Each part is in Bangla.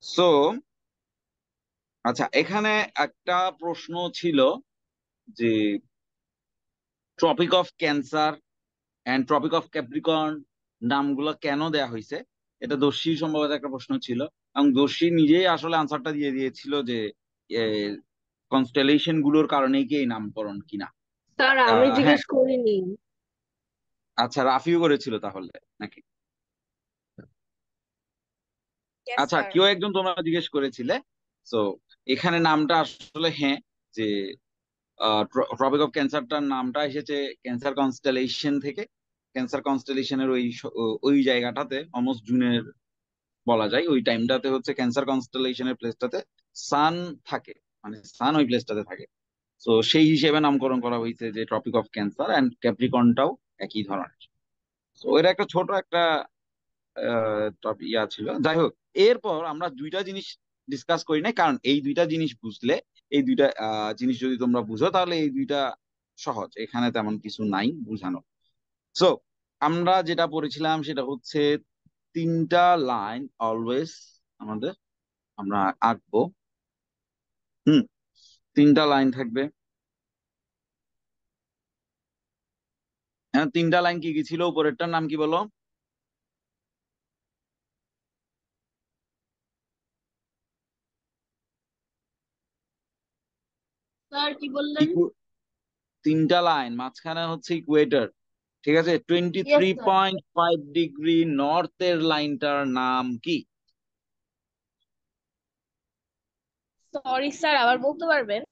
সো আচ্ছা, এখানে একটা প্রশ্ন ছিল যে Tropic of Cancer and Tropic of Capricorn নামগুলো কেন দেয়া হয়েছে। এটা দর্শী সম্ভবত একটা প্রশ্ন ছিল, এবং দর্শী নিজেই আসলে আনসারটা দিয়ে দিয়েছিল যে কনস্টেলেশন গুলোর কারণেই কি এই নামকরণ কিনা। স্যার আমি হ্যাঁ। জিজ্ঞেস করিনি। আচ্ছা, রাফিও করেছিল তাহলে নাকি? ইয়েস আচ্ছা, স্যার। কেউ একজন তোমরা জিজ্ঞেস করেছিলে। তো এখানে নামটা আসলে হ্যাঁ, যে ট্রপিক অফ ক্যান্সারটার নামটা এসেছে ক্যান্সার কনস্টেলেশন থেকে। ক্যান্সার কনস্টেলেশনের ওই জায়গাটাতে অলমোস্ট জুনের বলা যায়, ওই টাইমটাতে হচ্ছে ক্যান্সার কনস্টেলেশনের প্লেসটাতে সান থাকে, মানে সান ওই প্লেসটাতে থাকে। তো সেই হিসেবে নামকরণ করা হয়েছে যে ট্রপিক অফ ক্যান্সার, অ্যান্ড ক্যাপ্রিকনটাও একই ধরনের। তো এটা একটা ছোট একটা ইয়া ছিল। যাই হোক, এরপর আমরা দুইটা জিনিস ডিসকাস করি নাই, কারণ এই দুইটা জিনিস বুঝলে, এই দুইটা জিনিস যদি তোমরা বুঝো তাহলে এই দুইটা সহজ, এখানে তেমন কিছু নাই বুঝানো। সো আমরা যেটা পড়েছিলাম সেটা হচ্ছে তিনটা লাইন অলওয়েজ আমাদের আমরা আঁকবো। হুম, তিনটা লাইন থাকবে। হ্যাঁ, তিনটা লাইন কি কি ছিল? উপরেরটার নাম কি বলো? স্যার কি বললেন? তিনটা লাইন, মাঝখানে হচ্ছে ইকুয়েটর, ঠিক আছে? Twenty yes three sir. Point five degree নর্থের লাইনটার নাম কি? সরি স্যার, আবার বলতে পারবেন?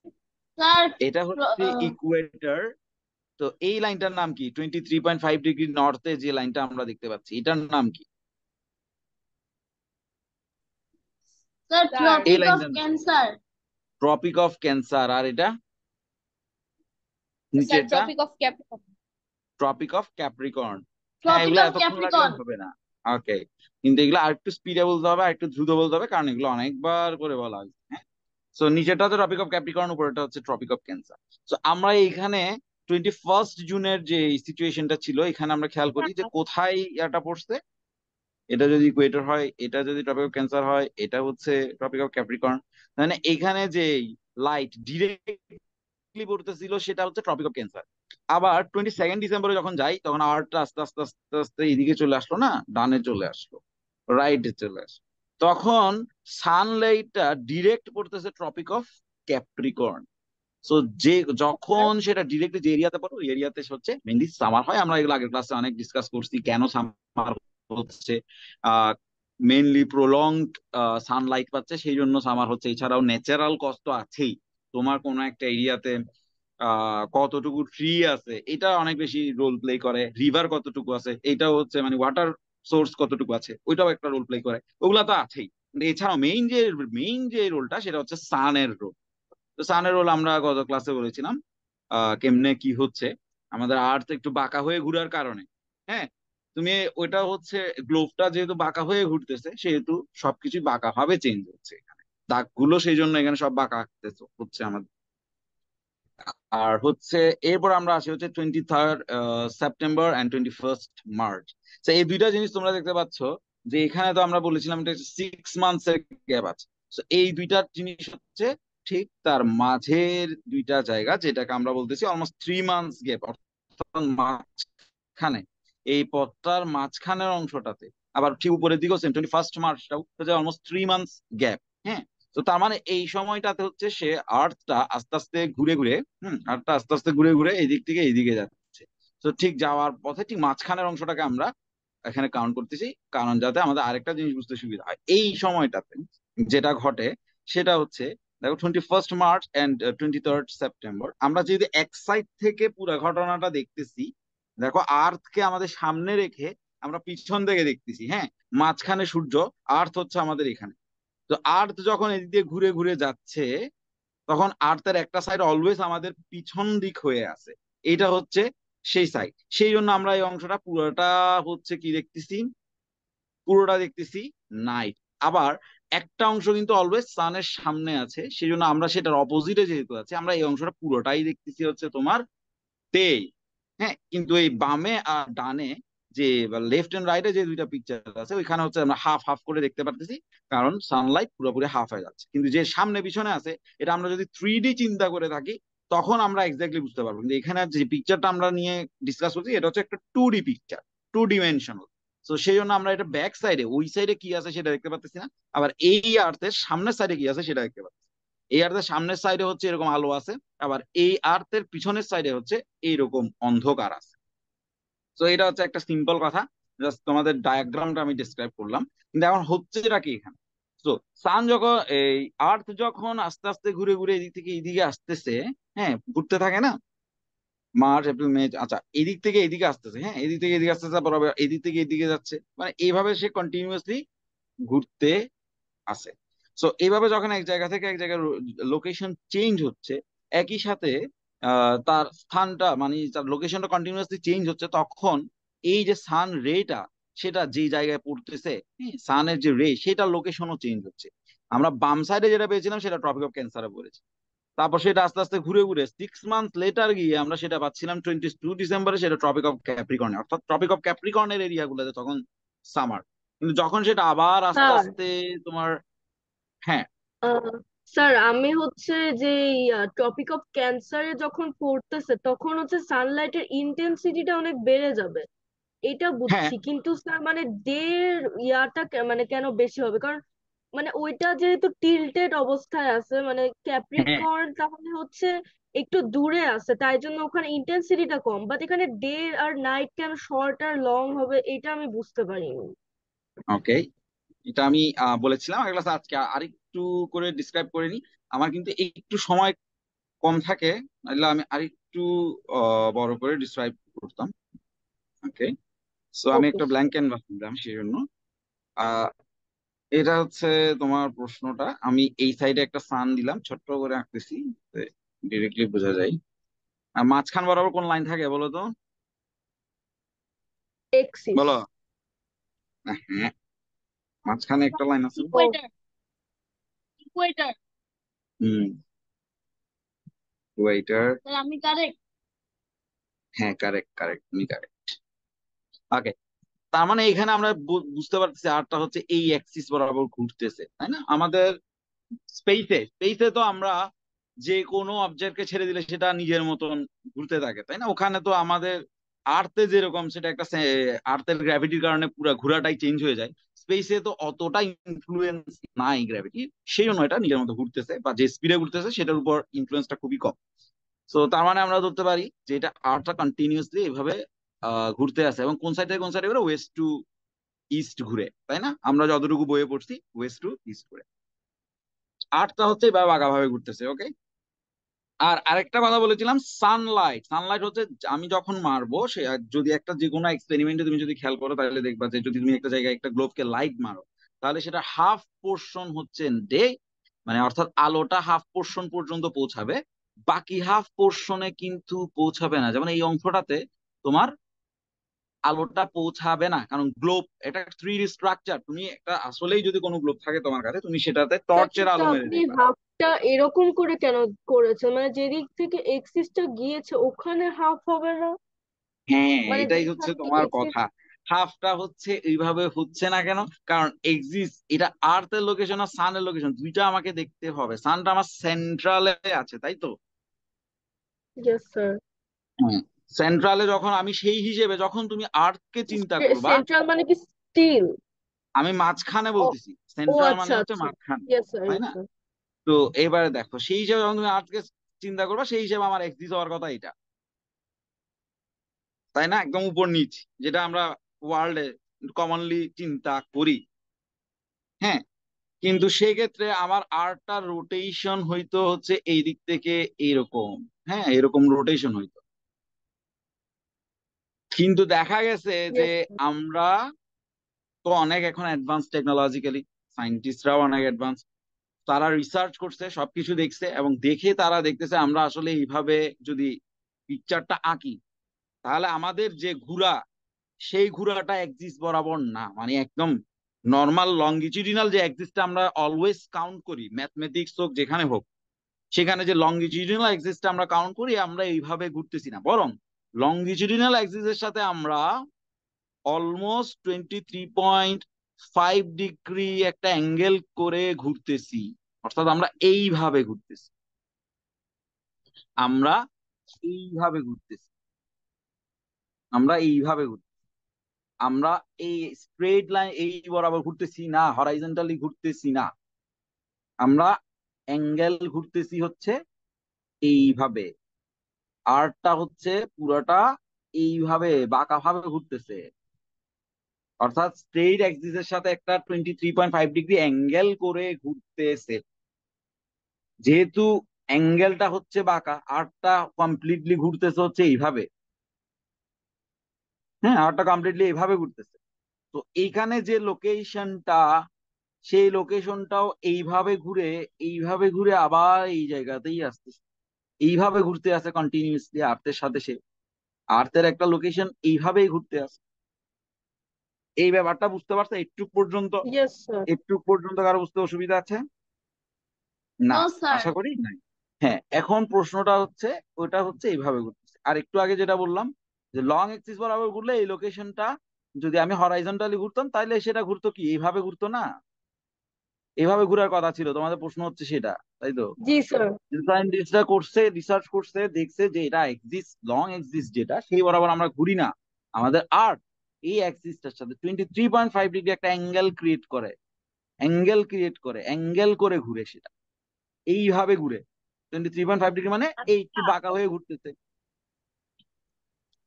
স্যার এটা হচ্ছে ইকুয়েটর। তো এই লাইনটার নাম কি? 23.5 ডিগ্রি নর্থে যে লাইনটা আমরা দেখতে পাচ্ছি, এটার নাম কি? স্যার এই ট্রপিক অফ লাইনটার ক্যান্সার। Tropic of Cancer. আর এটা স্যার নিচেরটা Tropic of Capricorn. Tropic of Capricorn. হ্যাঁ, ট্রপিক এগুলো অফ এতক্ষণ লাগলে ক্যাপ্রিকর্ন। হবে না। ওকে, কিন্তু এগুলো আরেকটু স্পিডে বলতে হবে, আরেকটু দ্রুত বলতে হবে, কারণ এগুলো অনেকবার করে বলা হয়েছে। হ্যাঁ। সো নিচেরটা হচ্ছে টপিক অফ ক্যাপ্রিকর্ন, উপরেরটা হচ্ছে টপিক অফ ক্যান্সার। সো আমরা এইখানে 21 জুনের যে সিচুয়েশনটা ছিল, এখানে আমরা খেয়াল করি যে কোথায় এটা পড়ছে। এটা যদি ইকুয়েটর হয়, এটা যদি টপিক অফ ক্যান্সার হয়, এটা হচ্ছে টপিক অফ ক্যাপ্রিকর্ন। মানে এখানে যে লাইট ডিরেক্টলি পড়তেছিল সেটা হচ্ছে টপিক অফ ক্যান্সার। আবার 22 ডিসেম্বরে যখন যাই, তখন আওয়ারটা আস্তে আস্তে আস্তে আস্তে এদিকে চলে আসলো, না ডানে চলে আসলো, রাইটে চলে আসলো। তখন সানলাইটটা ডিরেক্ট পড়তেছে ট্রপিক অফ ক্যাপ্রিকর্ন। সো যে যখন সেটা ডিরেক্টলি যে এরিয়াতে পড়ো, ওই এরিয়াতে হচ্ছে মেনলি সামার হয়। আমরা এগুলো আগের ক্লাসে অনেক ডিসকাস করছি কেন সামার হচ্ছে। আহ মেনলি প্রলংড সানলাইট পাচ্ছে, সেই জন্য সামার হচ্ছে। এছাড়াও ন্যাচারাল কষ্ট আছেই, তোমার কোনো একটা এরিয়াতে কতটুকু ট্রি আছে এটা অনেক বেশি রোল প্লে করে। রিভার কতটুকু আছে এটাও হচ্ছে, মানে ওয়াটার সোর্স কতটুকু আছে ওইটাও একটা রোল প্লে করে। ওগুলা তো আছেই, কিন্তু এছাড়াও মেইন যে রোলটা সেটা হচ্ছে সানের রোল। তো সানের রোল আমরা গত ক্লাসে বলেছিলাম কেমনে কি হচ্ছে। আমাদের আর্থ একটু বাঁকা হয়ে ঘুরার কারণে, হ্যাঁ, তুমি ওইটা হচ্ছে গ্লোবটা যেহেতু বাঁকা হয়ে ঘুরতেছে, সেহেতু সবকিছু বাঁকা ভাবে চেঞ্জ হচ্ছে এখানে। দাগগুলো সেই জন্য এখানে সব বাঁকা হচ্ছে আমাদের। আর হচ্ছে এরপর আমরা আসি হচ্ছে 23 সেপ্টেম্বর অ্যান্ড 21 মার্চ। তো এই দুইটা জিনিস তোমরা দেখতে পাচ্ছ যে এখানে তো আমরা বলেছিলাম এটা 6 মান্থস এর গ্যাপ আছে। তো এই দুইটা জিনিস হচ্ছে ঠিক তার মাঝের দুইটা জায়গা, যেটাকে আমরা বলতেছি অলমোস্ট 3 মান্থস গ্যাপ, অর্থাৎ মাঝখানে, এই পথটার মাঝখানের অংশটাতে। আবার ঠিক উপরের দিকেও সেম 21 মার্চটাও হচ্ছে অলমোস্ট 3 মান্থস গ্যাপ। হ্যাঁ। তো তার মানে এই সময়টাতে হচ্ছে সে আর্থটা আস্তে আস্তে ঘুরে ঘুরে, আর্থটা আস্তে আস্তে ঘুরে ঘুরে এই দিক থেকে এইদিকে যাচ্ছে। তো ঠিক যাওয়ার পথে ঠিক মাঝখানের অংশটাকে আমরা এখানে কাউন্ট করতেছি, কারণ যাতে আমাদের আরেকটা জিনিস বুঝতে সুবিধা হয়। এই সময়টাতে যেটা ঘটে সেটা হচ্ছে, দেখো 21 মার্চ অ্যান্ড 23 সেপ্টেম্বর, আমরা যদি এক সাইড থেকে পুরো ঘটনাটা দেখতেছি, দেখো আর্থকে আমাদের সামনে রেখে আমরা পিছন থেকে দেখতেছি। হ্যাঁ, মাঝখানে সূর্য, আর্থ হচ্ছে আমাদের এখানে। তো আর্থ যখন এদিক দিয়ে ঘুরে ঘুরে যাচ্ছে, তখন আর্থের একটা সাইড অলওয়েজ আমাদের পিছন দিক হয়ে আছে। এটা হচ্ছে সেই সাইড, সেই জন্য আমরা এই অংশটা পুরোটা হচ্ছে কি দেখতেছি, পুরোটা দেখতেছি নাইট। আবার একটা অংশ কিন্তু অলওয়েজ সানের সামনে আছে, সেই জন্য আমরা সেটার অপোজিটে যেহেতু আছে, আমরা এই অংশটা পুরোটাই দেখতেছি হচ্ছে তোমার ডে। হ্যাঁ, কিন্তু এই বামে আর ডানে যে লেফট এন্ড রাইটে যে দুইটা পিকচার আছে ওইখানে হচ্ছে আমরা হাফ হাফ করে দেখতে পারতেছি, কারণ সানলাইট পুরোপুরি হাফ হয়ে যাচ্ছে। কিন্তু যে সামনে পিছনে আছে এটা আমরা যদি 3D চিন্তা করে থাকি তখন আমরা এক্স্যাক্টলি বুঝতে পারবো। কিন্তু এখানে যে পিকচারটা আমরা নিয়ে ডিসকাস করছি এটা হচ্ছে একটা 2D পিকচার, 2 ডিমেনশনাল। তো সেই জন্য আমরা এটা ব্যাক সাইডে ওই সাইডে কি আছে সেটা দেখতে পাচ্ছি না, আবার এই আর্থের সামনের সাইডে কি আছে সেটা দেখতে পাচ্ছি। এই আর্থের সামনের সাইডে হচ্ছে এরকম আলো আছে, আবার এই আর্থের পিছনের সাইডে হচ্ছে এইরকম অন্ধকার আছে। তো এটা হচ্ছে একটা সিম্পল কথা, জাস্ট তোমাদের ডায়াগ্রামটা আমি ডিসক্রাইব করলাম। কিন্তু এখন হচ্ছে যেটা কি এখানে, তো সান যখন এই আর্থ যখন আস্তে আস্তে ঘুরে ঘুরে এদিক থেকে এদিকে আসতেছে, হ্যাঁ ঘুরতে থাকে না, মার্চ এপ্রিল মে, আচ্ছা এদিক থেকে এদিকে আসতেছে, হ্যাঁ এদিক থেকে এদিকে আসতেছে, তারপর আবার এদিক থেকে এদিকে যাচ্ছে, মানে এইভাবে সে কন্টিনিউয়াসলি ঘুরতে আছে। সো এইভাবে যখন এক জায়গা থেকে এক জায়গায় লোকেশন চেঞ্জ হচ্ছে, একই সাথে তার স্থানটা মানে তার লোকেশনটা কন্টিনিউয়াসলি চেঞ্জ হচ্ছে, তখন এই যে সান রেটা সেটা যে জায়গায় পড়তেছে, সানের যে রে সেটার লোকেশনও চেঞ্জ হচ্ছে। আমরা বাম সাইডে যেটা পেয়েছিলাম সেটা ট্রপিক অফ ক্যান্সারে পড়েছি, তারপর সেটা আস্তে আস্তে ঘুরে ঘুরে 6 মান্থ লেটার গিয়ে আমরা সেটা পাচ্ছিলাম 22 ডিসেম্বরে, সেটা ট্রপিক অফ ক্যাপ্রিকর্নে, অর্থাৎ ট্রপিক অফ ক্যাপ্রিকর্নের এরিয়া গুলোতে তখন সামার। কিন্তু যখন সেটা আবার আস্তে স্যার আস্তে তোমার, হ্যাঁ আহ, স্যার আমি হচ্ছে যে টপিক অফ ক্যান্সারে যখন পড়তেছে তখন হচ্ছে সানলাইটের ইন্টেন্সিটিটা অনেক বেড়ে যাবে, এটা হ্যাঁ বুঝছি। কিন্তু স্যার মানে ডে ইয়াটা মানে কেন বেশি হবে? কারণ মানে ওইটা যেহেতু টিল্টেড অবস্থায় আছে, মানে হ্যাঁ ক্যাপ্রিকর্ন তাহলে হচ্ছে একটু দূরে আছে, তাই জন্য ওখানে ইন্টেন্সিটিটা কম। বাট এখানে ডে আর নাইট কেন শর্ট আর লং হবে এটা আমি বুঝতে পারিনি। ওকে, এটা আমি বলেছিলাম আগের ক্লাসে, আজকে আরেকটু করে ডিসক্রাইব করে নিই। আমার কিন্তু একটু সময় কম থাকে, নাহলে আমি আরেকটু বড় করে ডিসক্রাইব করতাম। ওকে, সো আমি ওকে। একটা ব্ল্যাঙ্ক ক্যানভাস নিলাম সেই জন্য। আহ, এটা হচ্ছে তোমার প্রশ্নটা, আমি এই সাইডে একটা সান দিলাম, ছোট্ট করে আঁকতেছি ডিরেক্টলি বোঝা যায়। আর মাঝখান বরাবর কোন লাইন থাকে বলো তো? এক্সিস। বলো। হ্যাঁ, মাঝখানে একটা লাইন আছে। ও, ইকুয়েটর। ইকুয়েটর। হুম, ওয়েটার। তাহলে আমি কারেক্ট। হ্যাঁ কারেক্ট কারেক্ট, তুমি কারেক্ট। ওকে, তার মানে এখানে আমরা বুঝতে পারতেছি আরটা হচ্ছে এই অ্যাক্সিস বরাবর ঘুরতেছে, তাই না? আমাদের স্পেসে স্পেসে তো আমরা যে কোনো অবজেক্টকে ছেড়ে দিলে সেটা নিজের মতন ঘুরতে থাকে, তাই না? ওখানে তো আমাদের আর্থে যেরকম সেটা একটা আর্থের গ্র্যাভিটির কারণে পুরো ঘোরাটাই চেঞ্জ হয়ে যায়, স্পেসে তো অতটা ইনফ্লুয়েন্স নাই গ্র্যাভিটি, সেই জন্য এটা নিজের মতো ঘুরতেছে, বা যে স্পিডে ঘুরতেছে সেটার উপর ইনফ্লুয়েন্সটা খুবই কম। তো তার মানে আমরা ধরতে পারি যে এটা আর্থটা কন্টিনিউয়াসলি এভাবে ঘুরতে আছে, এবং কোন সাইড থেকে কোন সাইডে ঘুরে, ওয়েস্ট টু ইস্ট ঘুরে, তাই না? আমরা যতটুকু বইয়ে পড়ছি ওয়েস্ট টু ইস্ট ঘুরে। আর্টটা হচ্ছে এবার বাঁকাভাবে ঘুরতেছে। ওকে, আর আরেকটা কথা বলেছিলাম, সানলাইট। সানলাইট হচ্ছে আমি যখন মারবো সে যদি একটা যে কোনো এক্সপেরিমেন্টে তুমি যদি খেয়াল করো তাহলে দেখবা যে যদি তুমি একটা জায়গায় একটা গ্লোবকে লাইট মারো, তাহলে সেটা হাফ পোর্শন হচ্ছে ডে, মানে অর্থাৎ আলোটা হাফ পোর্শন পর্যন্ত পৌঁছাবে, বাকি হাফ পোর্শনে কিন্তু পৌঁছাবে না। যেমন এই অংশটাতে তোমার আলোটা পৌঁছাবে না, কারণ গ্লোব এটা 3D স্ট্রাকচার। তুমি একটা আসলেই যদি কোনো গ্লোব থাকে তোমার কাছে, তুমি সেটাতে স্যার টর্চের কিন্তু আলো মেরে আপনি দেখবা। হাফটা এরকম করে কেন করেছেন? মানে যেদিক থেকে এক্সিসটা গিয়েছে ওখানে হাফ হবে না? হ্যাঁ মানে এটাই হচ্ছে যেখান থেকে তোমার এক্সিস। কথা। হাফটা হচ্ছে এইভাবে হচ্ছে না কেন, কারণ এক্সিস এটা আর্থের লোকেশন আর সানের লোকেশন দুইটা আমাকে দেখতে হবে। সানটা আমার সেন্ট্রালে আছে, তাই তো? Yes sir. হ্যাঁ, সেন্ট্রালে যখন আমি সেই হিসেবে যখন তুমি আর্থকে চিন্তা করবা, সেন্ট্রাল মানে কি স্টিল? আমি মাঝখানে ও, বলতেছি, ও সেন্ট্রাল মানে আচ্ছা হচ্ছে আচ্ছা। মাঝখানে, ইয়েস স্যার, তাই ইয়েস না? স্যার। তো এবারে দেখো সেই হিসেবে যখন তুমি আর্থকে চিন্তা করবা সেই হিসেবে আমার এক্সিস হওয়ার কথা এটা, তাই না? একদম উপর নিচ, যেটা আমরা ওয়ার্ল্ডে কমনলি চিন্তা করি। হ্যাঁ, কিন্তু সেক্ষেত্রে আমার আর্টটা রোটেশন হইতো হচ্ছে এই দিক থেকে এইরকম, হ্যাঁ এরকম রোটেশন হইতো। কিন্তু দেখা গেছে যে ইয়েস। আমরা তো অনেক এখন অ্যাডভান্স টেকনোলজিক্যালি, সায়েন্টিস্টরাও অনেক অ্যাডভান্স, তারা রিসার্চ করছে সবকিছু দেখছে, এবং দেখে তারা দেখতেছে আমরা আসলে এইভাবে যদি পিকচারটা আঁকি তাহলে আমাদের যে ঘুরা সেই ঘুরাটা এক্সিস বরাবর না, মানে একদম নর্মাল লংগিটিউডিনাল যে এক্সিসটা আমরা অলওয়েজ কাউন্ট করি, ম্যাথমেটিক্স হোক যেখানে হোক, সেখানে যে লংগিটিউডিনাল এক্সিসটা আমরা কাউন্ট করি আমরা এইভাবে ঘুরতেছি না, বরং লংগিটিউডিনাল এক্সিসের সাথে আমরা অলমোস্ট 23.5 ডিগ্রি একটা অ্যাঙ্গেল করে ঘুরতেছি, অর্থাৎ আমরা এইভাবে ঘুরতেছি, আমরা এইভাবে ঘুরতেছি, আমরা এইভাবে ঘুরতেছি, আমরা এই স্ট্রেট লাইন এই বরাবর ঘুরতেছি না, হরাইজন্টালি ঘুরতেছি না, আমরা অ্যাঙ্গেল ঘুরতেছি হচ্ছে এইভাবে। আর্টটা হচ্ছে পুরাটা এইভাবে বাঁকা ভাবে ঘুরতেছে, অর্থাৎ স্ট্রেইট অ্যাক্সিস এর সাথে একটা 23.5 ডিগ্রি অ্যাঙ্গেল করে ঘুরতেছে। যেহেতু অ্যাঙ্গেলটা হচ্ছে বাঁকা, আর্টটা কমপ্লিটলি ঘুরতেছে হচ্ছে এইভাবে। হ্যাঁ, আর্টটা কমপ্লিটলি এইভাবে ঘুরতেছে। তো এইখানে যে লোকেশনটা, সেই লোকেশনটাও এইভাবে ঘুরে আবার এই জায়গাতেই আসতেছে, এইভাবে ঘুরতে আছে কন্টিনিউয়াসলি আর্থের সাথে। সে আর্থের একটা লোকেশন এইভাবেই ঘুরতে আছে। এই ব্যাপারটা বুঝতে পারছো একটু পর্যন্ত? Yes sir. একটু পর্যন্ত কারো বুঝতে অসুবিধা আছে? না, নো স্যার। আশা করি নাই। হ্যাঁ, এখন প্রশ্নটা হচ্ছে, ওটা হচ্ছে এইভাবে ঘুরতেছে। আর একটু আগে যেটা বললাম যে লং এক্সিস বরাবর ঘুরলে এই লোকেশনটা, যদি আমি হরাইজন্টালি ঘুরতাম তাহলে সেটা ঘুরতো কি এইভাবে ঘুরতো না, এইভাবে ঘুরার কথা ছিল। তোমাদের প্রশ্ন হচ্ছে সেটা, তাই তো? জি স্যার। সায়েন্টিস্টরা করছে, রিসার্চ করছে, দেখছে যে এটা এক্সিস, লং এক্সিস যেটা সেই বরাবর আমরা ঘুরি না। আমাদের আর্থ এই অ্যাক্সিসটার সাথে 23.5 ডিগ্রি একটা অ্যাঙ্গেল করে ঘুরে সেটা এইভাবে ঘুরে। 23.5 ডিগ্রি মানে এই একটু বাঁকা হয়ে ঘুরতেছে।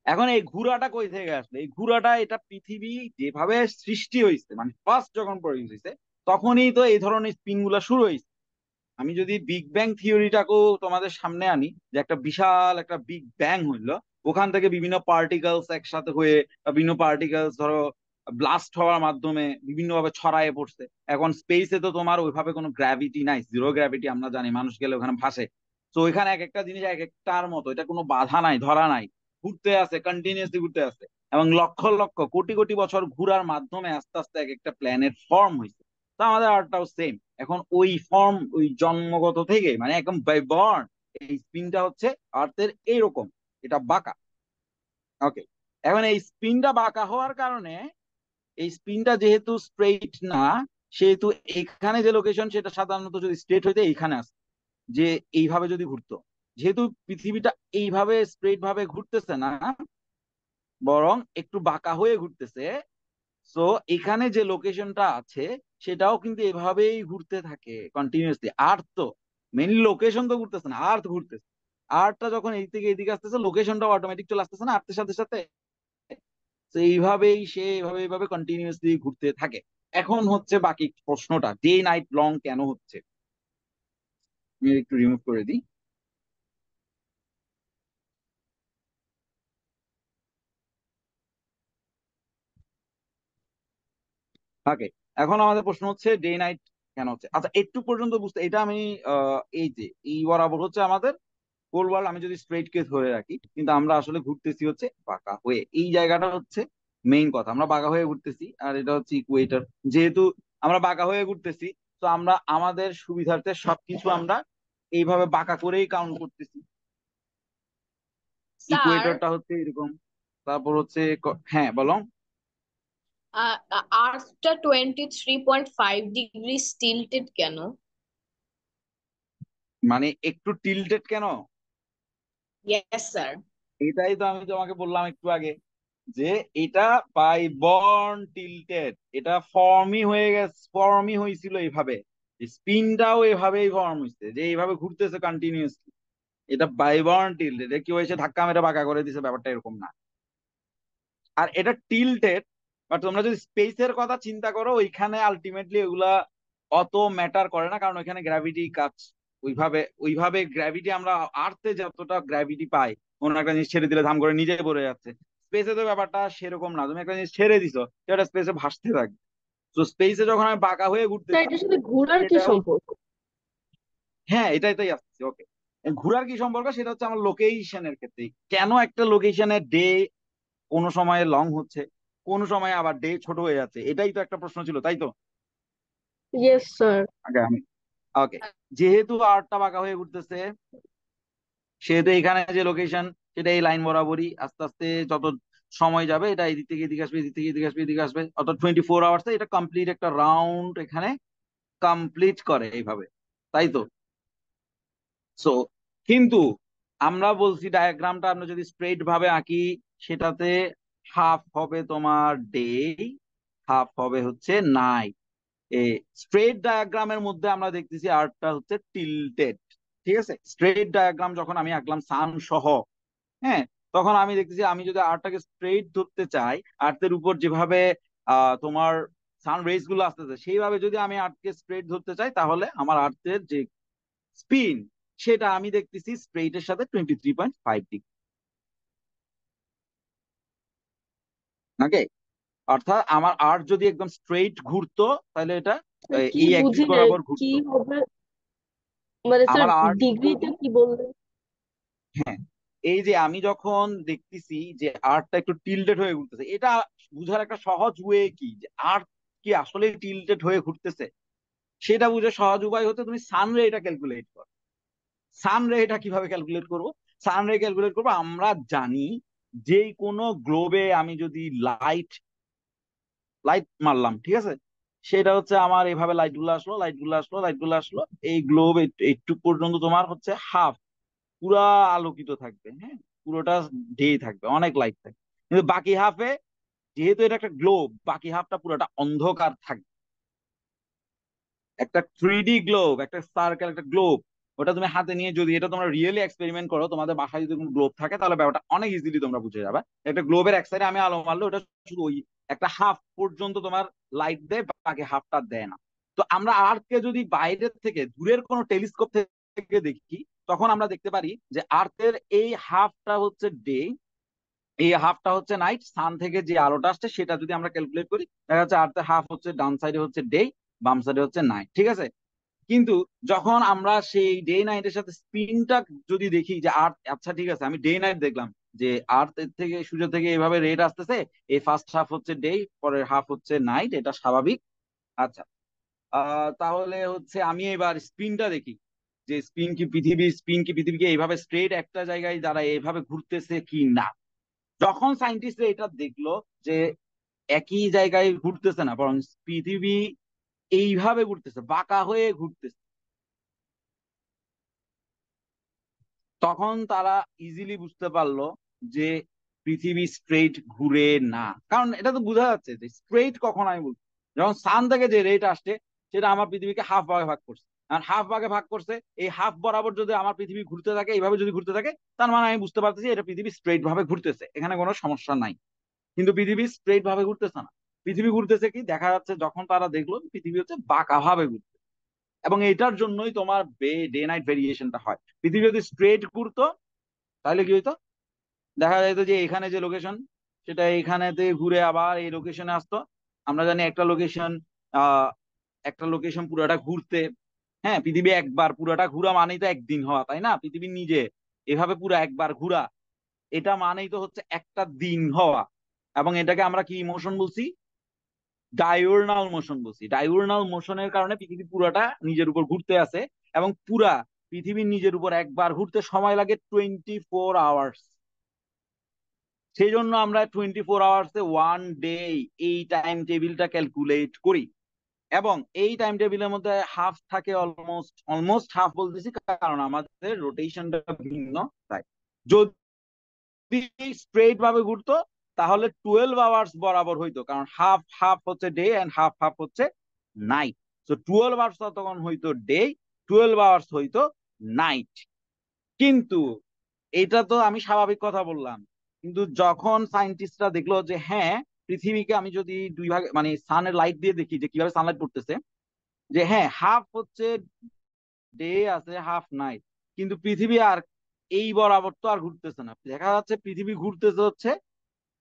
এখন এই ঘোরাটা কই থেকে আসলে? এই ঘোরাটা এটা পৃথিবী যেভাবে সৃষ্টি হয়েছে, মানে ফার্স্ট যখন প্রডিউস হয়েছে তখনই তো এই ধরনের স্পিন গুলা শুরু হয়েছে। আমি যদি বিগ ব্যাং থিওরিটাকেও তোমাদের সামনে আনি, যে একটা বিশাল একটা বিগ ব্যাং হইলো, ওখান থেকে বিভিন্ন পার্টিকেলস একসাথে হয়ে বা বিভিন্ন পার্টিকেলস ধরো ব্লাস্ট হওয়ার মাধ্যমে বিভিন্ন ভাবে ছড়ায় পড়ছে। এখন স্পেসে তো তোমার ওইভাবে কোনো গ্র্যাভিটি নাই, জিরো গ্র্যাভিটি, আমরা জানি মানুষ গেলে ওখানে ভাসে। তো ওইখানে এক একটা জিনিস এক একটার মতো, এটা কোনো বাধা নাই, ধরা নাই, ঘুরতে আছে, কন্টিনিউয়াসলি ঘুরতে আছে, এবং লক্ষ লক্ষ কোটি কোটি বছর ঘুরার মাধ্যমে আস্তে আস্তে এক একটা প্ল্যানেট ফর্ম হয়েছে। তো আমাদের আর্টটাও সেম। এখন ওই ফর্ম, ওই জন্মগত থেকে মানে একদম বাই বর্ন, এই স্পিনটা হচ্ছে আর্থের এইরকম, এটা বাঁকা। ওকে, এখন এই স্পিনটা বাঁকা হওয়ার কারণে, এই স্পিনটা যেহেতু স্ট্রেইট না, সেহেতু এখানে যে লোকেশন সেটা সাধারণত যদি স্ট্রেট হইতে এইখানে আসে, যে এইভাবে যদি ঘুরতো, যেহেতু পৃথিবীটা এইভাবে স্ট্রেট ভাবে ঘুরতেছে না, বরং একটু বাঁকা হয়ে ঘুরতেছে, সো এখানে যে লোকেশনটা আছে সেটাও কিন্তু এভাবেই ঘুরতে থাকে কন্টিনিউয়াসলি। আর্থ তো মেইনলি লোকেশন তো ঘুরতেছে না, আর্থ ঘুরতেছে। আর্থটা যখন এই থেকে এদিকে আসতেছে, লোকেশনটাও অটোমেটিক চলে আসতেছে না আর্থের সাথে সাথে। তো এইভাবেই সে এইভাবে কন্টিনিউয়াসলি ঘুরতে থাকে। এখন হচ্ছে বাকি প্রশ্নটা, ডে নাইট লং কেন হচ্ছে? আমি একটু রিমুভ করে দিই। ওকে, এখন আমাদের প্রশ্ন হচ্ছে ডে নাইট কেন হচ্ছে। আচ্ছা, একটু পর্যন্ত বুঝতে, এটা আমি এই যে এই বরাবর হচ্ছে আমাদের গোল ওয়াল, আমি যদি স্ট্রেট কে ধরে রাখি, কিন্তু আমরা আসলে ঘুরতেছি হচ্ছে বাঁকা হয়ে। এই জায়গাটা হচ্ছে মেইন কথা, আমরা বাঁকা হয়ে ঘুরতেছি, আর এটা হচ্ছে ইকুয়েটর। যেহেতু আমরা বাঁকা হয়ে ঘুরতেছি, তো আমরা আমাদের সুবিধার্থে সবকিছু আমরা এইভাবে বাঁকা করেই কাউন্ট করতেছি। স্যার, ইকুয়েটরটা হচ্ছে এরকম। তারপর হচ্ছে হ্যাঁ বলো। আর্থটা 23.5 ডিগ্রি স্টিলটেড কেন? মানে একটু টিল্টেড কেন? Yes sir. এটাই তো আমি তোমাকে বললাম একটু আগে, যে এটা বাই বর্ন টিল্টেড, এটা ফর্মই হয়েছিল এইভাবে। স্পিনটাও এভাবেই ফর্ম হয়েছে, যে এইভাবে ঘুরতেছে কন্টিনিউয়াসলি। এটা বাই বর্ন টিল্টেড, এটা কি হয়েছে ধাক্কা মেরে বাঁকা করে দিছে, ব্যাপারটা এরকম না। আর এটা টিল্টেড, বাট তোমরা যদি স্পেসের কথা চিন্তা করো, ওইখানে আলটিমেটলি ওগুলা অত ম্যাটার করে না, কারণ ওইখানে গ্র্যাভিটি কাজ ওইভাবে ওইভাবে গ্র্যাভিটি আমরা আর্থে যতটা গ্র্যাভিটি পাই, অন্য একটা জিনিস ছেড়ে দিলে ধাম করে নিজে পড়ে যাচ্ছে। স্পেসে তো ব্যাপারটা সেরকম না, তুমি একটা জিনিস ছেড়ে দিছো, সেটা স্পেসে ভাসতে থাকবে। তো স্পেসে যখন আমি বাঁকা হয়ে স্যার ঘুরতেছি, এটার সাথে ঘোরার কি সেটাও, সম্পর্ক? হ্যাঁ এটাই আসছে। ওকে, ঘোরার কি সম্পর্ক সেটা হচ্ছে আমার লোকেশনের ক্ষেত্রে, কেন একটা লোকেশনে ডে কোনো সময় লং হচ্ছে, কোনো সময় আবার ডে ছোট হয়ে যাচ্ছে, এটাই তো একটা প্রশ্ন ছিল, তাই তো? Yes sir. আগে আমি, ওকে, যেহেতু আর্টটা বাঁকা হয়ে ঘুরতেছে, সেহেতু এখানে যে লোকেশন সেটা এই লাইন বরাবরই আস্তে আস্তে যত সময় যাবে, এটা এদিক থেকে এদিকে আসবে, এদিক থেকে এদিকে আসবে, এদিকে আসবে, অর্থাৎ 24 আওয়ার্সে এটা কমপ্লিট একটা রাউন্ড এখানে কমপ্লিট করে এইভাবে, তাই তো? সো কিন্তু আমরা বলছি ডায়াগ্রামটা আমরা যদি স্ট্রেট ভাবে আঁকি, সেটাতে হাফ হবে তোমার ডে, হাফ হবে হচ্ছে নাইট। এই স্ট্রেট ডায়াগ্রামের মধ্যে আমরা দেখতেছি আর্টটা হচ্ছে টিল্টেড। ঠিক আছে, স্ট্রেট ডায়াগ্রাম যখন আমি আঁকলাম সান সহ, হ্যাঁ, তখন আমি দেখতেছি আমি যদি আর্টটাকে স্ট্রেট ধরতে চাই, আর্টের উপর যেভাবে তোমার সান রেজ গুলো আসতেছে সেইভাবে যদি আমি আর্টকে স্ট্রেট ধরতে চাই, তাহলে আমার আর্টের যে স্পিন সেটা আমি দেখতেছি স্ট্রেইটের সাথে 23.5 ডিগ্রি। ওকে, অর্থাৎ আমার আর্ট যদি একদম স্ট্রেইট ঘুরতো, তাহলে এটা কি এই বুঝি অ্যাক্সিস নাই বরাবর কি ঘুরতো। হবে, মানে স্যার আমার আর্ট ডিগ্রিটা যদি, কি বললেন? হ্যাঁ, এই যে আমি যখন দেখতেছি যে আর্টটা একটু টিল্টেড হয়ে ঘুরতেছে, এটা বুঝার একটা সহজ ওয়ে কি যে আর্ট কি আসলে টিল্টেড হয়ে ঘুরতেছে, সেটা বুঝে সহজ উপায় হচ্ছে তুমি সানরে এটা ক্যালকুলেট করো। সানরে এটা কিভাবে ক্যালকুলেট করবো? সানরে ক্যালকুলেট করবো, আমরা জানি যে কোনো গ্লোবে আমি যদি লাইট লাইট মারলাম, ঠিক আছে, সেটা হচ্ছে আমার এভাবে লাইট গুলো আসলো, লাইট গুলো আসলো, লাইট গুলো আসলো, এই গ্লোব একটু পর্যন্ত তোমার হচ্ছে হাফ পুরা আলোকিত থাকবে, হ্যাঁ, পুরোটা ডে থাকবে, অনেক লাইট থাকবে। কিন্তু বাকি হাফে, যেহেতু এটা একটা গ্লোব, বাকি হাফটা পুরোটা অন্ধকার থাকবে। একটা 3D গ্লোব, একটা সার্কেল, একটা গ্লোব, ওটা তুমি হাতে নিয়ে যদি এটা তোমরা রিয়েলি এক্সপেরিমেন্ট করো, তোমাদের বাসায় যদি কোনো গ্লোব থাকে, তাহলে ব্যাপারটা অনেক ইজিলি তোমরা বুঝে যাবে। একটা গ্লোবের এক সাইডে আমি আলো মারলে ওটা শুধু ওই একটা হাফ পর্যন্ত তোমার লাইট দেয়, বাকি হাফটা দেয় না। তো আমরা আর্থকে যদি বাইরের থেকে দূরের কোনো টেলিস্কোপ থেকে দেখি, তখন আমরা দেখতে পারি যে আর্থের এই হাফটা হচ্ছে ডে, এই হাফটা হচ্ছে নাইট। সান থেকে যে আলোটা আসছে সেটা যদি আমরা ক্যালকুলেট করি, দেখা যাচ্ছে আর্থের হাফ হচ্ছে ডান সাইডে হচ্ছে ডে, বাম সাইডে হচ্ছে নাইট, ঠিক আছে। কিন্তু যখন আমরা সেই ডে নাইটের সাথে স্পিনটা যদি দেখি যে আর্থ, আচ্ছা ঠিক আছে, আমি ডে নাইট দেখলাম যে আর্থ এর থেকে, সূর্য থেকে এভাবে রেড আসতেছে, এই ফার্স্ট হাফ হচ্ছে ডে, পরের হাফ হচ্ছে নাইট, এটা স্বাভাবিক। আচ্ছা, তাহলে হচ্ছে আমি এবার স্পিনটা দেখি যে স্পিন কি পৃথিবীকে এইভাবে স্ট্রেট একটা জায়গায় দ্বারা এইভাবে ঘুরতেছে কি না। যখন সাইন্টিস্টরা এটা দেখলো যে একই জায়গায় ঘুরতেছে না, বরং পৃথিবী এইভাবে ঘুরতেছে, বাঁকা হয়ে ঘুরতেছে, তখন তারা ইজিলি বুঝতে পারলো যে পৃথিবী স্ট্রেইট ঘুরে না। কারণ এটা তো বোঝা যাচ্ছে যে স্ট্রেইট কখন আমি বলছি, যখন সান থেকে যে রেট আসছে সেটা আমার পৃথিবীকে হাফ ভাগে ভাগ করছে, আর হাফ ভাগে ভাগ করছে, এই হাফ বরাবর যদি আমার পৃথিবী ঘুরতে থাকে, এইভাবে যদি ঘুরতে থাকে, তার মানে আমি বুঝতে পারতেছি এটা পৃথিবী স্ট্রেইট ভাবে ঘুরতেছে, এখানে কোনো সমস্যা নাই। কিন্তু পৃথিবী স্ট্রেইট ভাবে ঘুরতেছে না। পৃথিবী ঘুরতেছে কি, দেখা যাচ্ছে যখন তারা দেখলো পৃথিবী হচ্ছে বাঁকা ভাবে ঘুরছে, এবং এটার জন্যই তোমার ডে নাইট ভেরিয়েশনটা হয়। পৃথিবী যদি স্ট্রেট ঘুরতো, তাহলে কি হইতো, দেখা যেত যে এখানে যে লোকেশন, সেটা এখানেতে ঘুরে আবার এই লোকেশনে আসতো। আমরা জানি আহ একটা লোকেশন পুরাটা ঘুরতে, হ্যাঁ, পৃথিবী একবার পুরাটা ঘুরা মানেই তো একদিন হওয়া, তাই না? পৃথিবী নিজে এভাবে পুরো একবার ঘুরা, এটা মানেই তো হচ্ছে একটা দিন হওয়া। এবং এটাকে আমরা কি মোশন বলছি? ডায়োর্নাল মোশন বলছি। ডায়োর্নাল মোশনের কারণে পৃথিবী পুরাটা নিজের উপর ঘুরতে আছে, এবং পুরা পৃথিবীর নিজের উপর একবার ঘুরতে সময় লাগে 24 আওয়ার্স। সেই জন্য আমরা 24 আওয়ার্সে ওয়ান ডে এই টাইম টেবিলটা ক্যালকুলেট করি। এবং এই টাইম টেবিলের মধ্যে হাফ থাকে, অলমোস্ট অলমোস্ট হাফ বলতেছি কারণ আমাদের রোটেশনটা ভিন্ন, তাই। যদি স্ট্রেট ভাবে ঘুরতো, তাহলে 12 আওয়ার্স বরাবর হইতো, কারণ হাফ হাফ হচ্ছে ডে এন্ড হাফ হাফ হচ্ছে নাইট। তো 12 আওয়ার্স তখন হইতো ডে, 12 আওয়ার্স হইতো নাইট। কিন্তু এটা তো আমি স্বাভাবিক কথা বললাম, কিন্তু যখন সায়েন্টিস্টরা দেখলো যে হ্যাঁ, পৃথিবীকে আমি যদি দুই ভাগে, মানে সানের লাইট দিয়ে দেখি যে কিভাবে সানলাইট পড়তেছে, যে হ্যাঁ, হাফ হচ্ছে ডে আছে, হাফ নাইট, কিন্তু পৃথিবী আর এই বরাবর তো আর ঘুরতেছে না, দেখা যাচ্ছে পৃথিবী ঘুরতেছে হচ্ছে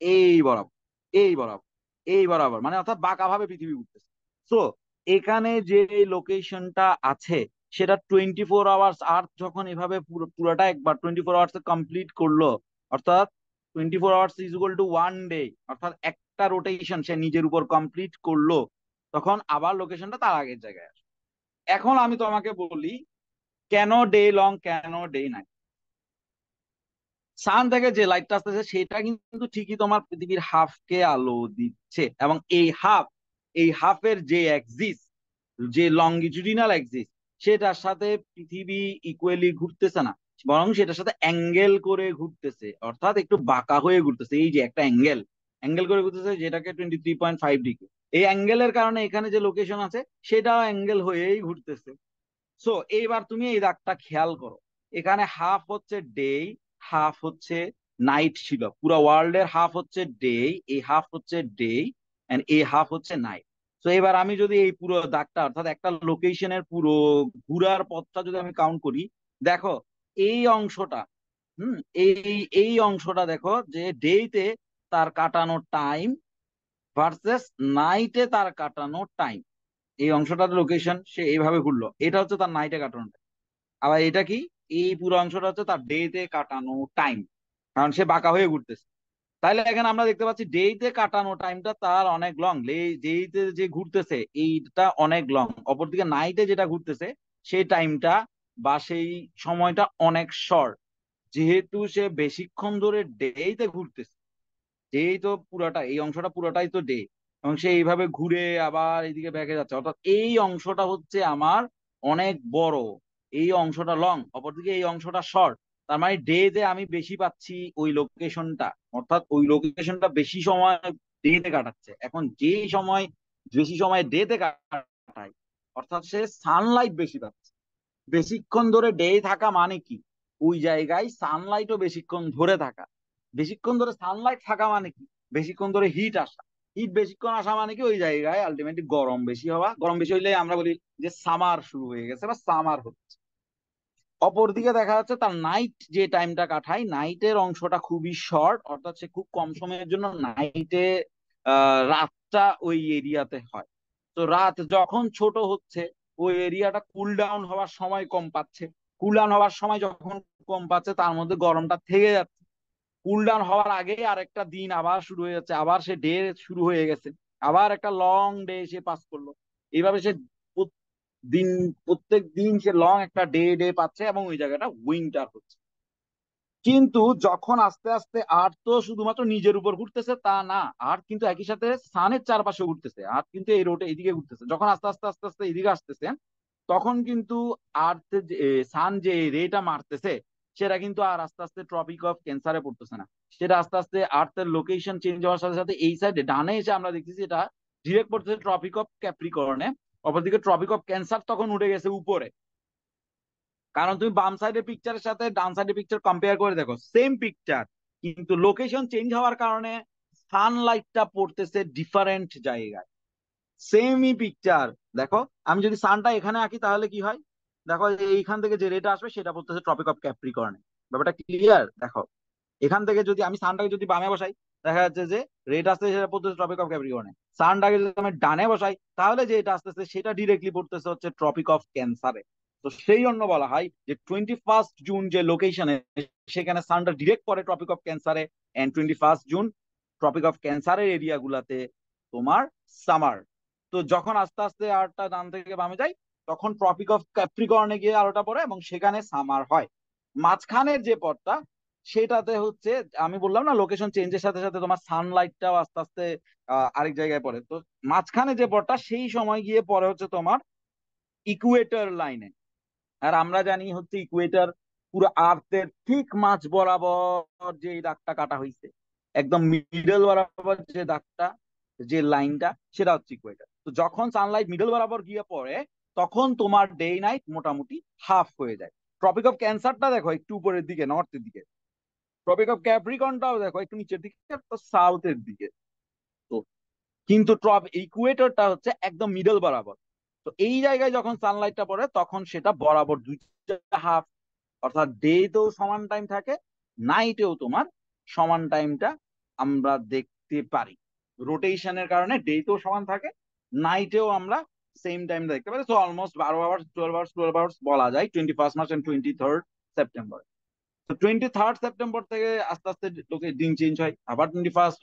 এই বরাবর, এই বরাবর, এই বরাবর, মানে অর্থাৎ বাঁকা ভাবে পৃথিবী ঘুরতেছে। তো এখানে যে লোকেশনটা আছে, সেটা 24 আওয়ার্স আর্থ যখন এভাবে পুরোটা একবার 24 আওয়ার্স কমপ্লিট করলো, অর্থাৎ 24 hours is equal to one day, অর্থাৎ একটা রোটেশন সে নিজের উপর কমপ্লিট করলো, তখন আবার লোকেশনটা তার আগের জায়গায় আসে। এখন আমি তোমাকে বলি কেন ডে লং, কেন ডে নাই। সান থেকে যে লাইটটা আসতেছে সেটা কিন্তু ঠিকই তোমার পৃথিবীর হাফকে আলো দিচ্ছে, এবং এই হাফের যে এক্সিস, যে লংগিটিউডিনাল এক্সিস, সেটার সাথে পৃথিবী ইকুয়ালি ঘুরতেছে না, বরং সেটার সাথে অ্যাঙ্গেল করে ঘুরতেছে, অর্থাৎ একটু বাঁকা হয়ে ঘুরতেছে। এই যে একটা অ্যাঙ্গেল অ্যাঙ্গেল করে ঘুরতেছে, যেটাকে 23.5 ডিগ্রি, এই অ্যাঙ্গেলের কারণে এখানে যে লোকেশন আছে সেটাও অ্যাঙ্গেল হয়েই ঘুরতেছে। সো এইবার তুমি এই দাগটা খেয়াল করো, এখানে হাফ হচ্ছে ডে, হাফ হচ্ছে নাইট ছিল, পুরো ওয়ার্ল্ড এর হাফ হচ্ছে ডে, এই হাফ হচ্ছে ডে, এন্ড এই হাফ হচ্ছে নাইট। তো এবার আমি যদি এই পুরো দাগটা, অর্থাৎ একটা লোকেশনের পুরো ঘুরার পথটা যদি আমি কাউন্ট করি, দেখো এই অংশটা, হুম, এই অংশটা দেখো যে ডেতে তার কাটানো টাইম ভার্সেস নাইটে তার কাটানো টাইম, এই অংশটার লোকেশন সে এইভাবে ঘুরলো, এটা হচ্ছে তার নাইটে কাটানো time। আবার এটা কি, এই পুরো অংশটা হচ্ছে তার ডেতে কাটানো টাইম, কারণ সে বাঁকা হয়ে ঘুরতেছে। তাইলে এখানে আমরা দেখতে পাচ্ছি ডেতে কাটানো টাইমটা তার অনেক লং, ডেতে যে ঘুরতেছে এইটা অনেক লং, অপরদিকে নাইটে যেটা ঘুরতেছে সেই টাইমটা বা সেই সময়টা অনেক শর্ট, যেহেতু সে বেশিক্ষণ ধরে ডেতে ঘুরতেছে। ডেই তো পুরাটা, এই অংশটা পুরোটাই তো ডে, এবং সে এইভাবে ঘুরে আবার এইদিকে ব্যাকে যাচ্ছে, অর্থাৎ এই অংশটা হচ্ছে আমার অনেক বড়, এই অংশটা লং, অপরদিকে এই অংশটা শর্ট। তার মানে ডে তে আমি বেশি পাচ্ছি ওই লোকেশনটা, অর্থাৎ ওই লোকেশনটা বেশি সময় ডে তে কাটাচ্ছে। এখন যেই সময় বেশি সময় ডে তে কাটায়, অর্থাৎ সে সানলাইট বেশি পাচ্ছে। বেশিক্ষণ ধরে ডে থাকা মানে কি, ওই জায়গায় সানলাইটও বেশিক্ষণ ধরে থাকা। বেশিক্ষণ ধরে সানলাইট থাকা মানে কি, বেশিক্ষণ ধরে হিট আসা। হিট বেশিক্ষণ আসা মানে কি, ওই জায়গায় আলটিমেটলি গরম বেশি হওয়া। গরম বেশি হইলে আমরা বলি যে সামার শুরু হয়ে গেছে বা সামার হচ্ছে। অপরদিকে দেখা যাচ্ছে তার নাইট যে টাইমটা কাটায়, নাইটের অংশটা খুবই শর্ট, অর্থাৎ সে খুব কম সময়ের জন্য নাইটে রাতটা ওই এরিয়াতে হয়। তো রাত যখন ছোট হচ্ছে, ওই এরিয়াটা কুল ডাউন হওয়ার সময় কম পাচ্ছে। কুল ডাউন হওয়ার সময় যখন কম পাচ্ছে, তার মধ্যে গরমটা থেকে যাচ্ছে। কুল ডাউন হওয়ার আগে আরেকটা দিন আবার শুরু হয়ে যাচ্ছে, আবার সে ডে শুরু হয়ে গেছে, আবার একটা লং ডে সে পাস করলো। এইভাবে সে দিন, প্রত্যেক দিন সে লং একটা ডে ডে পাচ্ছে, এবং ওই জায়গাটা উইন্টার হচ্ছে। কিন্তু যখন আস্তে আস্তে আর্থ তো শুধুমাত্র নিজের উপর ঘুরতেছে তা না, আর্থ কিন্তু একই সাথে সানের চারপাশে ঘুরতেছে, আর্থ কিন্তু এই রোটে এইদিকে ঘুরতেছে। যখন আস্তে আস্তে আস্তে আস্তে এদিকে আসতেছে, তখন কিন্তু আর্থ সান যে রেটা মারতেছে, সেটা কিন্তু আর আস্তে আস্তে ট্রপিক অফ ক্যান্সারে পড়তেছে না। সেটা আস্তে আস্তে আর্থের লোকেশন চেঞ্জ হওয়ার সাথে সাথে এই সাইডে ডানে এসে আমরা দেখতেছি এটা ডিরেক্ট পড়তেছে ট্রপিক অফ ক্যাপ্রিকর্নে। অপরদিকে ট্রপিক অফ ক্যান্সার তখন উঠে গেছে উপরে। কারণ তুমি বাম সাইডের পিকচারের সাথে ডান সাইডের পিকচার কম্পেয়ার করে দেখো, সেম পিকচার, কিন্তু লোকেশন চেঞ্জ হওয়ার কারণে সানলাইটটা পড়তেছে ডিফারেন্ট জায়গায়। সেমই পিকচার, দেখো আমি যদি সানটা এখানে আঁকি তাহলে কি হয়, দেখো এইখান থেকে যে রেটা আসবে সেটা পড়তেছে ট্রপিক অফ ক্যাপ্রিকর্নে। ব্যাপারটা ক্লিয়ার? দেখো এখান থেকে যদি আমি সানটাকে যদি বামে বসাই, দেখা যাচ্ছে যে রেট আসতেছে সেটা পড়তেছে ট্রপিক অফ ক্যাপ্রিকর্নে। সানটাকে যদি আমি ডানে বসাই, তাহলে যে এটা আসতেছে সেটা ডিরেক্টলি পড়তেছে হচ্ছে ট্রপিক অফ ক্যান্সারে। তো সেই জন্য বলা হয় যে 21 জুন যে লোকেশনে, সেখানে সানটা ডিরেক্ট পড়ে ট্রপিক অফ ক্যান্সারে, এন্ড 21 জুন ট্রপিক অফ ক্যান্সারের এরিয়া গুলাতে তোমার সামার। তো যখন আস্তে আস্তে আরটা ডান থেকে বামে যায়, তখন ট্রপিক অফ ক্যাপ্রিকর্নে গিয়ে আলোটা পড়ে এবং সেখানে সামার হয়। মাঝখানের যে পথটা, সেটাতে হচ্ছে, আমি বললাম না লোকেশন চেঞ্জের সাথে সাথে তোমার সানলাইটটাও আস্তে আস্তে আরেক জায়গায় পড়ে। তো মাঝখানে যে পথটা সেই সময় গিয়ে পড়ে হচ্ছে তোমার ইকুয়েটর লাইনে। আর আমরা জানি হচ্ছে ইকুয়েটর পুরো আর্থের ঠিক মাঝ বরাবর যে দাগটা কাটা হয়েছে, একদম মিডল বরাবর যে দাগটা, যে লাইনটা, সেটা হচ্ছে ইকুয়েটর। তো যখন সানলাইট মিডল বরাবর গিয়ে পড়ে, তখন তোমার ডে নাইট মোটামুটি হাফ হয়ে যায়। ট্রপিক অফ ক্যান্সারটা দেখো একটু উপরের দিকে, নর্থের দিকে। ট্রপিক অফ ক্যাপ্রিকনটাও দেখো একটু নিচের দিকে, তো সাউথের দিকে। তো কিন্তু ইকুয়েটরটা হচ্ছে একদম মিডল বরাবর। তো এই জায়গায় যখন সানলাইটটা পড়ে, তখন সেটা বরাবর দুইটা হাফ, অর্থাৎ ডেতেও সমান টাইম থাকে, নাইটেও তোমার সমান টাইমটা আমরা দেখতে পারি। রোটেশনের কারণে ডেতেও সমান থাকে, নাইটেও আমরা সেম টাইম দেখতে পারি। তো অলমোস্ট 12 আওয়ার্স, 12 আওয়ার্স বলা যায় 21 মার্চ এন্ড 23 সেপ্টেম্বর। তো 23 সেপ্টেম্বর থেকে আস্তে আস্তে লোকের দিন চেঞ্জ হয়, আবার 21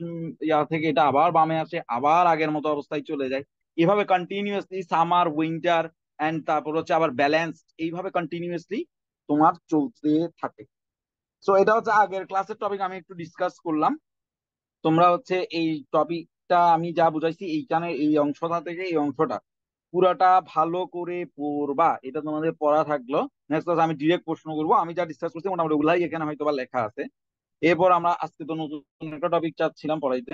ইয়া থেকে এটা আবার বামে আসে, আবার আগের মতো অবস্থায় চলে যায়। এভাবে কন্টিনিউয়াসলি সামার, উইন্টার, এন্ড তারপর হচ্ছে আবার ব্যালেন্স, এইভাবে কন্টিনিউয়াসলি তোমার চলতে থাকে। সো এটা হচ্ছে আগের ক্লাসের টপিক, আমি একটু ডিসকাস করলাম। তোমরা হচ্ছে এই টপিকটা আমি যা বুঝাইছি এইখানে এই অংশটা থেকে এই অংশটা পুরাটা ভালো করে পড়বা, এটা তোমাদের পড়া থাকলো। নেক্সট ক্লাস আমি ডিরেক্ট প্রশ্ন করবো, আমি যা ডিসকাস করছি মোটামুটি ওগুলাই এখানে হয়তো বা লেখা আছে। এরপর আমরা আজকে তো নতুন একটা টপিক চাচ্ছিলাম পড়াইতে।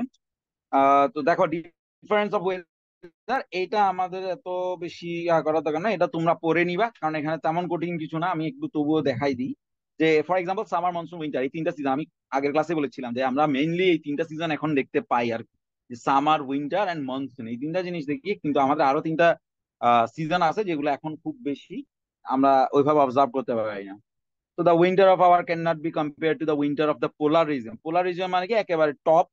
তো দেখো, ডিফারেন্স অফ ওয়েদার, এটা আমাদের এত বেশি করার দরকার না, এটা তোমরা পড়ে নিবা, কারণ এখানে তেমন কঠিন কিছু না। আমি একটু তবুও দেখাই দিই যে for example summer, monsoon, winter, এই তিনটা সিজন আমি আগের ক্লাসে বলেছিলাম যে আমরা মেইনলি এই তিনটা সিজন এখন দেখতে পাই আর কি, সামার, উইন্টার এন্ড মনসুন, এই তিনটা জিনিস দেখি। কিন্তু আমাদের আরো তিনটা সিজন আছে যেগুলো এখন খুব বেশি আমরা ওইভাবে অবজার্ভ করতে পারি না। তো the winter of our can not be compare to the winter of the polar region. Polar region মানে কি, একেবারে top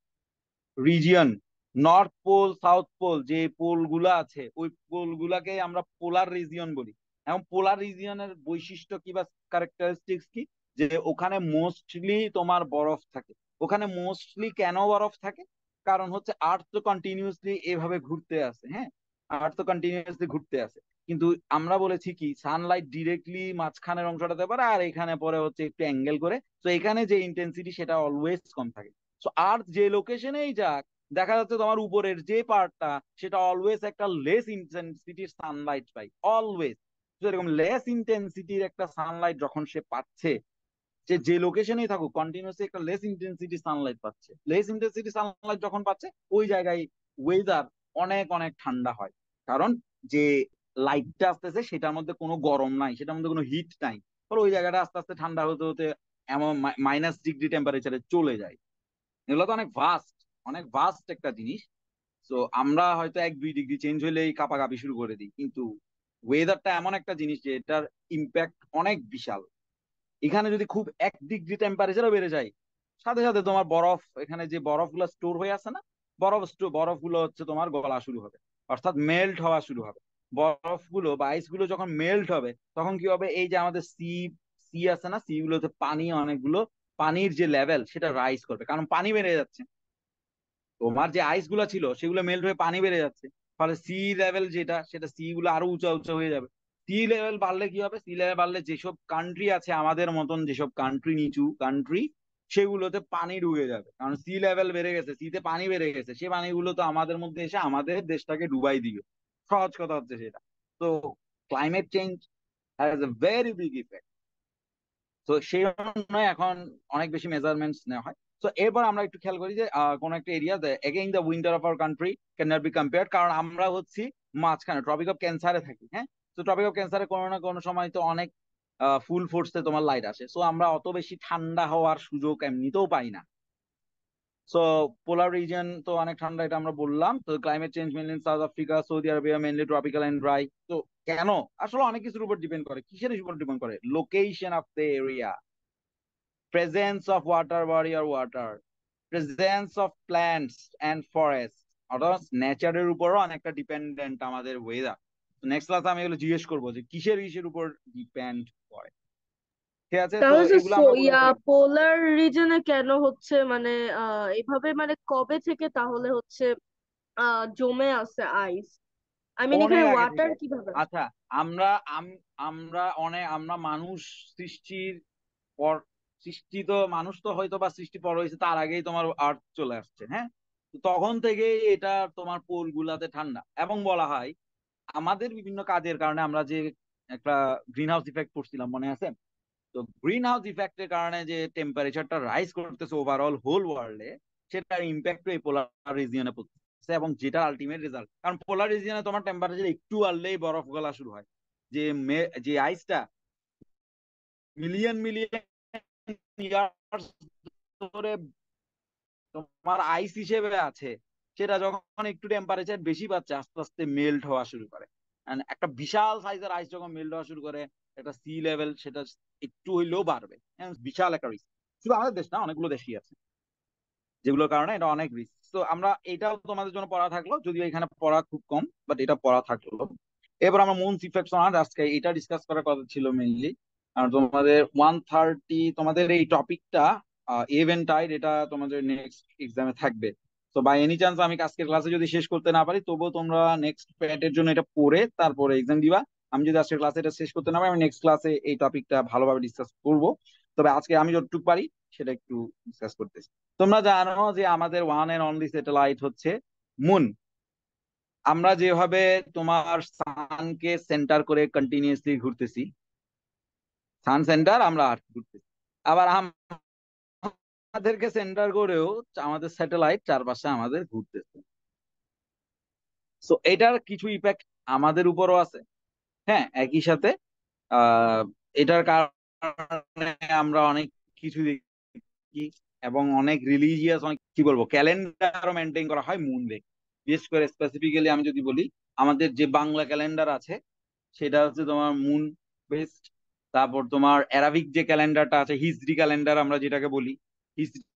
region, north pole, south pole, যে পোল গুলা আছে ওই পোল গুলাকে আমরা পোলার রিজিয়ন বলি। এবং পোলার রিজিয়নের বৈশিষ্ট্য কি বা ক্যারেক্টারিস্টিক্স কি, যে ওখানে মোস্টলি তোমার বরফ থাকে। ওখানে মোস্টলি কেন বরফ থাকে, কারণ হচ্ছে আর্থ তো কন্টিনিউসলি এভাবে ঘুরতে আছে, হ্যাঁ, আর্থ তো কন্টিনিউসলি ঘুরতে আছে। কিন্তু আমরা বলেছি কি, সানলাইট ডিরেক্টলি মাঝখানের অংশটাতে পারে, আর এখানে পরে হচ্ছে একটু অ্যাঙ্গেল করে, তো এখানে যে ইন্টেন্সিটি সেটা অলওয়েজ কম থাকে। সো আর্থ যে লোকেশনেই যাক, দেখা যাচ্ছে তোমার উপরের যে পার্টটা সেটা অলওয়েজ একটা লেস ইন্টেন্সিটির সানলাইট পাই, অলওয়েজ। এরকম লেস ইন্টেন্সিটির একটা সানলাইট যখন সে পাচ্ছে, যে যে লোকেশনেই থাকুক কন্টিনিউসলি একটা লেস ইন্টেন্সিটি সানলাইট পাচ্ছে, লেস ইন্টেন্সিটি সানলাইট যখন পাচ্ছে ওই জায়গায় ওয়েদার অনেক অনেক ঠান্ডা হয়। কারণ যে লাইটটা আসতেছে সেটার মধ্যে কোনো গরম নাই, সেটার মধ্যে কোনো হিট নাই, ফলে ওই জায়গাটা আস্তে আস্তে ঠান্ডা হতে হতে এমন -ডিগ্রি টেম্পারেচারে চলে যায়। এগুলো তো অনেক ভাস্ট, অনেক ভাস্ট একটা জিনিস। তো আমরা হয়তো 1-2 ডিগ্রি চেঞ্জ হলেই কাঁপাকাঁপি শুরু করে দিই, কিন্তু ওয়েদারটা এমন একটা জিনিস যে এটার ইম্প্যাক্ট অনেক বিশাল। এখানে যদি খুব 1 ডিগ্রি টেম্পারেচারও বেড়ে যায়, সাথে সাথে তোমার বরফ, এখানে যে বরফগুলো স্টোর হয়ে আছে না, বরফগুলো হচ্ছে তোমার গলা শুরু হবে, অর্থাৎ মেল্ট হওয়া শুরু হবে। বরফগুলো বা আইসগুলো যখন মেল্ট হবে, তখন কি হবে, এই যে আমাদের সি সি আছে না, সি গুলোতে পানি অনেকগুলো, পানির যে লেভেল সেটা রাইজ করবে, কারণ পানি বেড়ে যাচ্ছে। তোমার যে আইস গুলা ছিল সেগুলো মেল্ট হয়ে পানি বেড়ে যাচ্ছে, ফলে সি লেভেল যেটা, সেটা সি গুলো আরো উঁচা উঁচা হয়ে যাবে। সি লেভেল বাড়লে কি হবে, সি লেভেল বাড়লে যেসব কান্ট্রি আছে আমাদের মতন, যেসব কান্ট্রি নিচু কান্ট্রি, সেগুলোতে পানি ঢুকে যাবে, কারণ সি লেভেল বেড়ে গেছে, সিতে পানি বেড়ে গেছে, সে পানিগুলো তো আমাদের মধ্যে এসে আমাদের দেশটাকে ডুবাই দিবে। সহজ কথা হচ্ছে সেটা। তো climate change has a very big effect. তো সেই জন্য এখন অনেক বেশি মেজারমেন্টস নেওয়া হয়। তো এরপর আমরা একটু খেয়াল করি যে কোন একটা area, again the winter of our country can not B compared, কারণ আমরা হচ্ছি মাঝখানে ট্রপিক অফ ক্যান্সারে থাকি, হ্যাঁ। তো ট্রপিক অফ ক্যান্সারে কোনো না কোনো সময় তো অনেক ফুল ফোর্সে তোমার লাইট আসে, সো আমরা অত বেশি ঠান্ডা হওয়ার সুযোগ এমনিতেও পাই না। সো পোলার রিজিয়ন তো অনেক ঠান্ডা, এটা আমরা বললাম। তো climate change mainly South Africa, Saudi Arabia mainly tropical and dry. তো কেন, আসলে অনেক কিছুর উপর ডিপেন্ড করে। কিসের উপর ডিপেন্ড করে? Location of the area, presence of water body or water, presence of plants and forests, অর্থাৎ নেচারের উপরও অনেকটা ডিপেন্ডেন্ট আমাদের ওয়েদার। নেক্সট ক্লাসে আমি এগুলো জিজ্ঞেস করবো যে কিসের কিসের উপর ডিপেন্ড করে। ঠিক আছে, তো তাহলে যে এগুলো আমরা বলে ফেলবো। পোলার রিজনে কেন হচ্ছে মানে এভাবে মানে কবে থেকে তাহলে হচ্ছে জমে আছে আইস? আই মিন অনেক এখানে আগে ওয়াটার থেকে। কিভাবে আচ্ছা, আসবে? আমরা আমরা মানুষ সৃষ্টির পর, সৃষ্টি তো মানুষ তো হয়তো বা সৃষ্টি পর হয়েছে, তার আগেই তোমার আর্থ চলে আসছে, হ্যাঁ। তো তখন থেকেই এটা তোমার পোল গুলাতে ঠান্ডা, এবং বলা হয় আমাদের বিভিন্ন কাজের কারণে আমরা যে একটা গ্রিন হাউস ইফেক্ট করছিলাম, মনে আছে? তো গ্রিন হাউস ইফেক্টের কারণে যে টেম্পারেচারটা রাইজ করতেছে ওভারঅল হোল ওয়ার্ল্ডে, সেটার ইম্প্যাক্ট এই পোলার রিজিয়নে পড়তেছে, এবং যেটা আলটিমেট রেজাল্ট। কারণ পোলার রিজিয়নে তোমার টেম্পারেচার একটু বাড়লেই বরফ গলা শুরু হয়। যে যে আইসটা মিলিয়ন মিলিয়ন ইয়ার্স ধরে তোমার আইস হিসেবে আছে, সেটা যখন একটু টেম্পারেচার বেশি পাচ্ছে আস্তে আস্তে মেল্ট হওয়া শুরু করে। And একটা বিশাল সাইজের আইস যখন মেল্ট হওয়া শুরু করে, একটা সি লেভেল সেটা একটু হইলেও বাড়বে। বিশাল একটা রিস্ক। শুধু আমাদের দেশ না, অনেকগুলো দেশই আছে যেগুলোর কারণে এটা অনেক রিস্ক। তো আমরা এটাও তোমাদের জন্য পড়া থাকলো, যদিও এখানে পড়া খুব কম, বাট এটা পড়া থাকলো। এবার আমরা মুন ইফেক্টস অন আজকে এটা ডিসকাস করার কথা ছিল মেইনলি। আর তোমাদের 130, তোমাদের এই টপিকটা ইভেন্টাইড, এটা তোমাদের নেক্সট এক্সামে থাকবে। তো বাই এনি চান্স আমি আজকের ক্লাসে যদি শেষ করতে না পারি, তবুও তোমরা নেক্সট প্যাটের জন্য এটা পড়ে তারপরে এক্সাম দিবা। আমি যদি আজকের ক্লাসে এটা শেষ করতে না পারি, আমি নেক্সট ক্লাসে এই টপিকটা ভালোভাবে ডিসকাস করবো। তবে আজকে আমি যতটুকু পারি সেটা একটু ডিসকাস করতেছি। তোমরা জানো যে আমাদের ওয়ান এন্ড অনলি স্যাটেলাইট হচ্ছে মুন। আমরা যেভাবে তোমার সানকে সেন্টার করে কন্টিনিউয়াসলি ঘুরতেছি, সান সেন্টার আমরা আর্থ ঘুরতেছি, আবার আমাদেরকে সেন্টার করেও আমাদের স্যাটেলাইট চারপাশে আমাদের ঘুরতেছে। সো এটার কিছু ইফেক্ট আমাদের উপরও আছে। হ্যাঁ, একই সাথে আহ এটার কারণে আমরা অনেক কিছু দেখি, এবং অনেক রিলিজিয়াস, অনেক কি বলবো, ক্যালেন্ডারও মেনটেন করা হয় মুন দেখে। বিশেষ করে স্পেসিফিক্যালি আমি যদি বলি, আমাদের যে বাংলা ক্যালেন্ডার আছে সেটা হচ্ছে তোমার মুন বেসড। তারপর তোমার অ্যারাবিক যে ক্যালেন্ডারটা আছে, হিজরি ক্যালেন্ডার আমরা যেটাকে বলি,